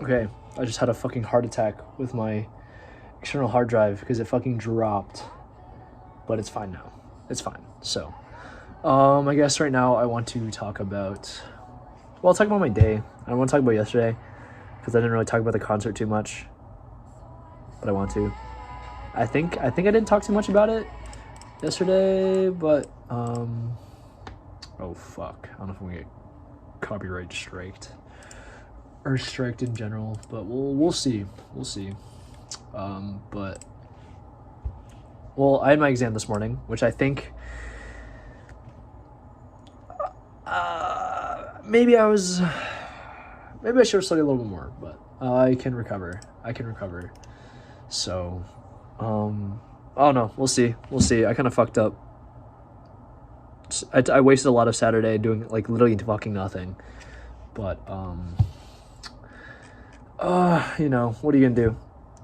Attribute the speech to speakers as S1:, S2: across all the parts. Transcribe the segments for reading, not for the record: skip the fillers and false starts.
S1: Okay, I just had a fucking heart attack with my external hard drive because it fucking dropped. But it's fine now. It's fine. So, I guess right now I want to talk about... Well, I'll talk about my day. I don't want to talk about yesterday because I didn't really talk about the concert too much. But I want to. I think I didn't talk too much about it yesterday, but... Oh, fuck. I don't know if I'm going to get copyright striked. Or striked in general, but we'll see. We'll see. But... Well, I had my exam this morning, which I think... maybe I should have studied a little bit more, but I can recover. So, oh no, we'll see. I kind of fucked up. I wasted a lot of Saturday doing, like, literally fucking nothing. But, you know, what are you gonna do?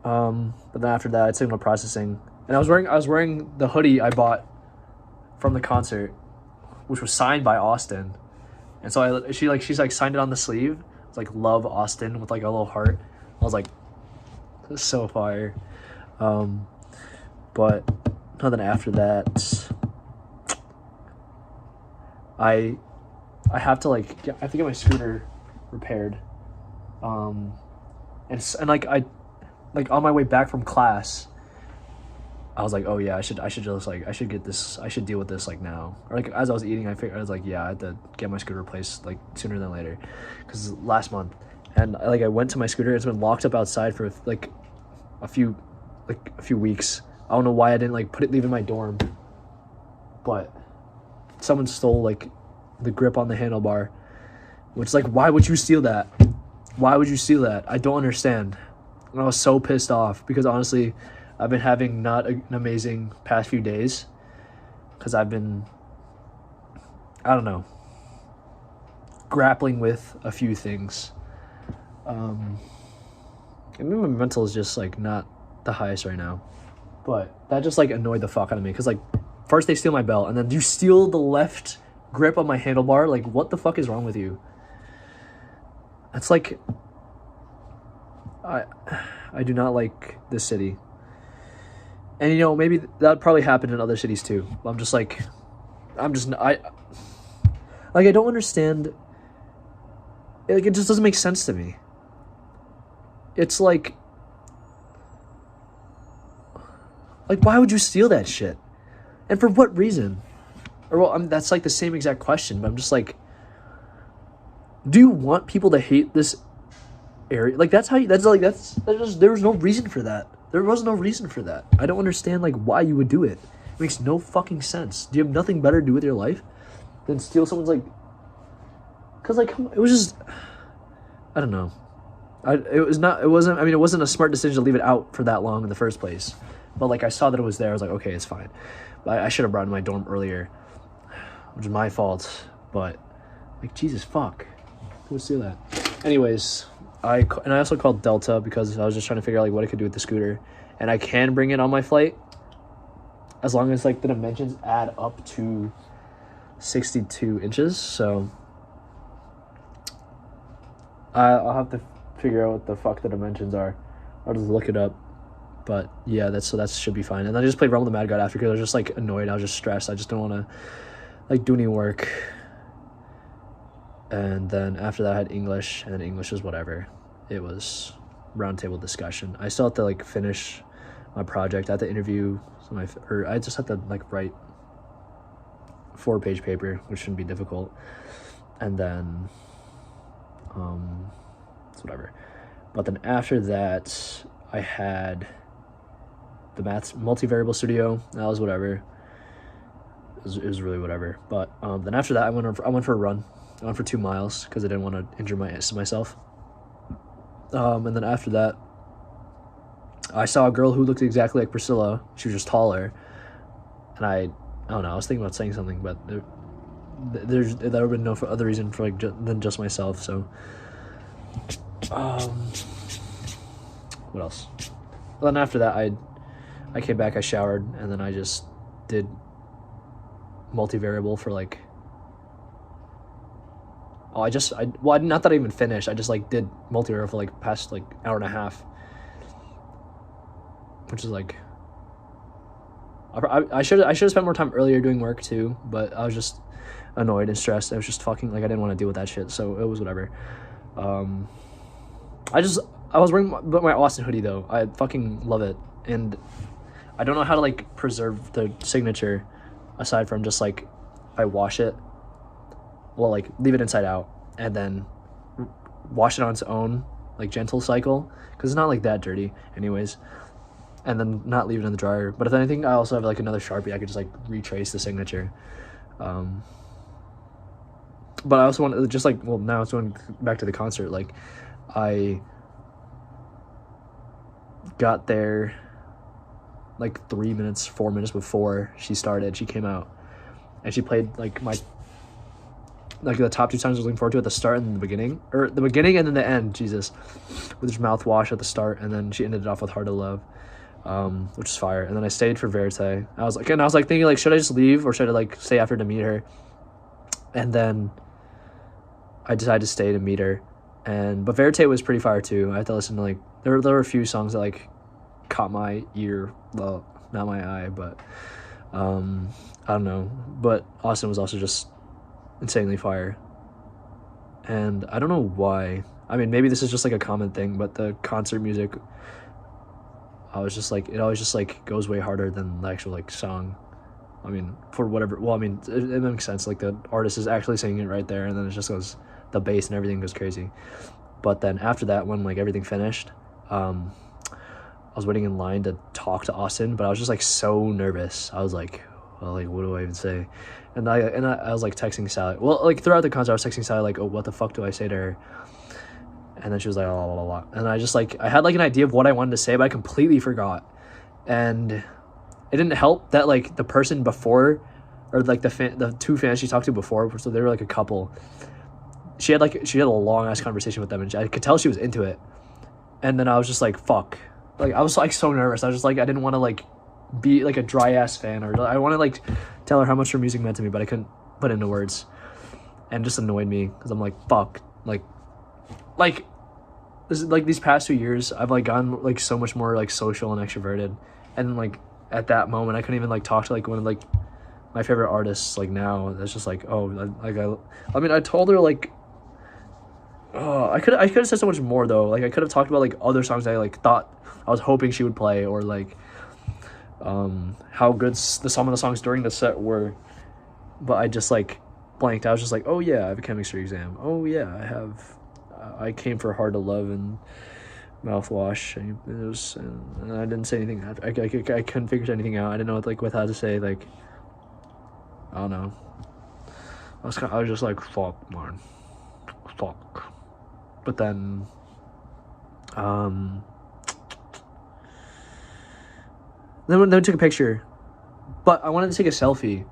S1: But then after that, it's signal processing. And I was wearing the hoodie I bought from the concert, which was signed by Austin. And so she's signed it on the sleeve. It's like "Love Austin" with like a little heart. I was like, this is so fire. But then after that, I have to get my scooter repaired. And like on my way back from class, I was like, oh yeah, I should deal with this like now. Or like as I was eating, I was like, yeah, I had to get my scooter replaced like sooner than later, because last month, and I went to my scooter. It's been locked up outside for like a few weeks. I don't know why I didn't leave it in my dorm, but someone stole like the grip on the handlebar, which is like, why would you steal that? I don't understand. And I was so pissed off because honestly, I've been having not an amazing past few days because I've been, I don't know, grappling with a few things. I mean, my mental is just like not the highest right now, but that just like annoyed the fuck out of me because like first they steal my belt and then you steal the left grip on my handlebar. Like, what the fuck is wrong with you? It's like, I do not like this city. And, you know, maybe that probably happened in other cities too. I don't understand. Like, it just doesn't make sense to me. It's like, why would you steal that shit? And for what reason? Or, well, that's like the same exact question, but I'm just like, do you want people to hate this area? Like, there was no reason for that. There was no reason for that. I don't understand, like, why you would do it. It makes no fucking sense. Do you have nothing better to do with your life than steal someone's, like... Because, like, it was just... I don't know. It wasn't a smart decision to leave it out for that long in the first place. But, like, I saw that it was there. I was like, okay, it's fine. But I should have brought it in my dorm earlier, which is my fault. But, like, Jesus, fuck. Who would steal that? Anyways... I also called Delta because I was just trying to figure out like what I could do with the scooter, and I can bring it on my flight as long as like the dimensions add up to 62 inches. So I'll have to figure out what the fuck the dimensions are. I'll just look it up. But yeah, that should be fine. And then I just played Rumble the Mad God after because I was just like annoyed. I was just stressed. I just don't want to like do any work. And then after that I had English, and then English was whatever. It was roundtable discussion. I still have to like finish my project. I had to interview I just had to like write 4-page paper, which shouldn't be difficult. And then it's whatever. But then after that I had the maths multivariable studio. That was whatever. It was really whatever. But then after that I went for a run. I went for 2 miles because I didn't want to injure myself. And then after that, I saw a girl who looked exactly like Priscilla. She was just taller. And I don't know, I was thinking about saying something, but there would have been no other reason for like than just myself. So, what else? Well, then after that, I came back, I showered, and then I just did multivariable for like Oh, well, not that I even finished. I just like did multi-rail for like past like hour and a half, which is like, I should have spent more time earlier doing work too, but I was just annoyed and stressed. I was just fucking like I didn't want to deal with that shit, so it was whatever. I was wearing my Austin hoodie though. I fucking love it, and I don't know how to like preserve the signature, aside from just like I wash it. Well, like leave it inside out and then wash it on its own like gentle cycle because it's not like that dirty anyways, and then not leave it in the dryer. But if anything, I also have like another Sharpie. I could just like retrace the signature. But I also want to just like, well, now it's going back to the concert. Like I got there like 4 minutes before she started. She came out and she played like the top two songs I was looking forward to at the start and the beginning and then the end, Jesus, with her mouthwash at the start, and then she ended it off with Hard to Love, which is fire. And then I stayed for Verite. I was like thinking like, should I just leave or should I like stay after to meet her? And then I decided to stay to meet her. But Verite was pretty fire too. I had to listen to like there were a few songs that like caught my ear, well, not my eye, but I don't know. But Austin was also just insanely fire, and I don't know why. I mean, maybe this is just like a common thing, but the concert music, I was just like, it always just like goes way harder than the actual like song. I mean, for whatever, well, I mean, it makes sense, like the artist is actually singing it right there, and then it just goes, the bass and everything goes crazy. But then after that, when like everything finished, I was waiting in line to talk to Austin, but I was just like so nervous. I was like, well, like what do I even say? And I was like texting Sally. Well, like throughout the concert, I was texting Sally like, oh, what the fuck do I say to her? And then she was like, la la la. And I just like, I had like an idea of what I wanted to say, but I completely forgot. And it didn't help that like the person before, or like the two fans she talked to before, so they were like a couple. She had a long ass conversation with them, and I could tell she was into it. And then I was just like, fuck. Like I was like so nervous. I was just like, I didn't want to like be like a dry ass fan, or I want to like tell her how much her music meant to me, but I couldn't put it into words, and it just annoyed me because I'm like, fuck, like this is like these past 2 years I've like gotten like so much more like social and extroverted, and like at that moment I couldn't even like talk to like one of like my favorite artists like now. That's just like, oh, like I mean I told her like, oh, I could have said so much more though. Like I could have talked about like other songs I like thought I was hoping she would play, or like how good some of the songs during the set were, but I just like blanked. I was just like, oh yeah, I have a chemistry exam. Oh yeah, I came for Hard to Love and Mouthwash, and it was, and I didn't say anything. I couldn't figure anything out. I didn't know what how to say, like, I don't know. I was just like, fuck, man, fuck. But then Then we took a picture, but I wanted to take a selfie,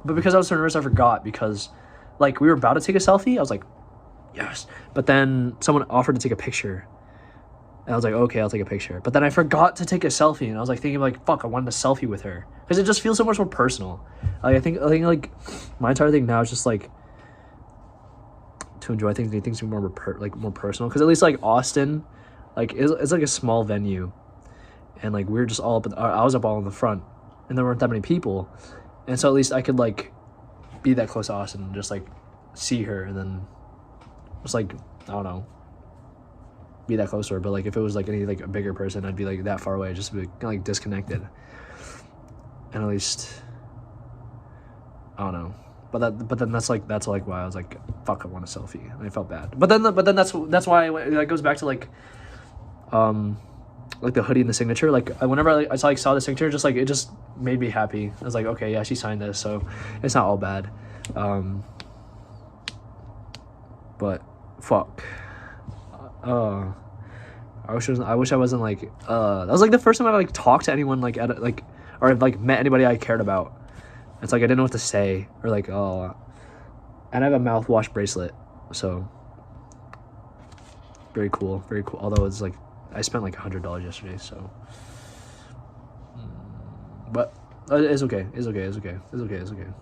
S1: but because I was so nervous, I forgot, because like we were about to take a selfie. I was like, yes, but then someone offered to take a picture, and I was like, okay, I'll take a picture. But then I forgot to take a selfie, and I was like thinking like, fuck, I wanted a selfie with her because it just feels so much more personal. Like I think like my entire thing now is just like to enjoy things. And things to be more personal, because at least like Austin, like it's like a small venue. And like we were just all up, I was up all in the front, and there weren't that many people, and so at least I could like be that close to Austin and just like see her, and then just like, I don't know, be that close to her. But like if it was like any like a bigger person, I'd be like that far away, just be like disconnected. And at least I don't know. But then that's like why I was like, fuck, I want a selfie, and I felt bad. But then that's why that goes back to like the hoodie and the signature. Like whenever I saw the signature, just like it just made me happy. I was like, okay, yeah, she signed this, so it's not all bad. But fuck. I wish I wasn't like that was like the first time I like talked to anyone like at like, or I've like met anybody I cared about. It's like I didn't know what to say, or like, oh, and I have a mouthwash bracelet, so very cool, very cool. Although it's like I spent like $100 yesterday, so but it's okay. The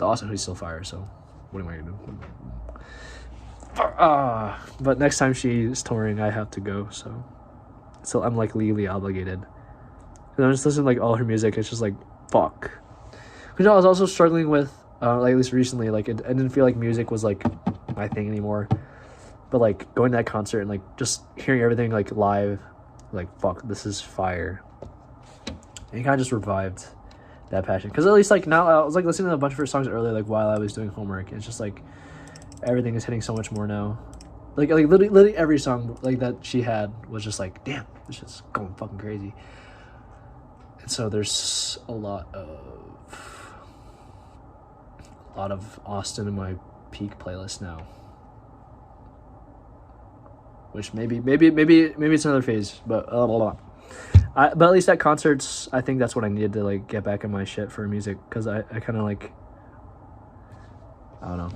S1: Austin hoodie's still fire, so what am I gonna do? But next time she's touring, I have to go, so I'm like legally obligated. And I'm just listening to like all her music. It's just like fuck. You know, I was also struggling with like at least recently, like I didn't feel like music was like my thing anymore. But like going to that concert and like just hearing everything like live, like fuck, this is fire. And it kind of just revived that passion. Because at least like now I was like listening to a bunch of her songs earlier, like while I was doing homework. And it's just like everything is hitting so much more now. Like literally every song like that she had was just like, damn, this shit's going fucking crazy. And so there's a lot of Austin in my peak playlist now. Which maybe it's another phase, but but at least at concerts, I think that's what I needed to like get back in my shit for music, because I kind of like, I don't know,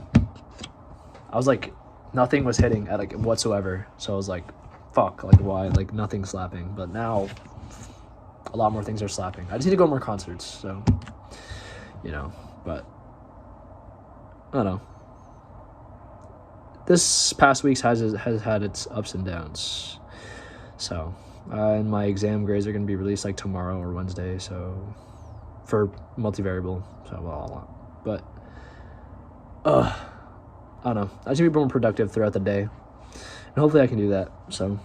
S1: I was like nothing was hitting at like whatsoever, so I was like, fuck, like why, like nothing's slapping. But now a lot more things are slapping. I just need to go to more concerts, so you know. But I don't know. This past week's has had its ups and downs. So, and my exam grades are going to be released like tomorrow or Wednesday. So, for multivariable. So, well, but I don't know. I should be more productive throughout the day, and hopefully I can do that. So,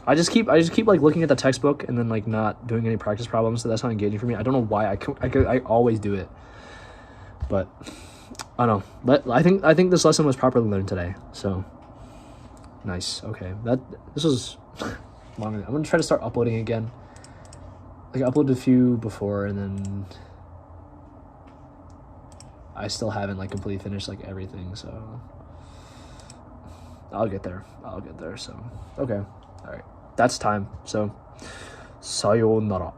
S1: I just keep like looking at the textbook and then like not doing any practice problems. So that's not engaging for me. I don't know why. I always do it, but I don't know. But I think this lesson was properly learned today. So nice. Okay, this was long. I'm gonna try to start uploading again. Like I uploaded a few before, and then I still haven't like completely finished like everything. So I'll get there. So okay, all right. That's time. So sayonara.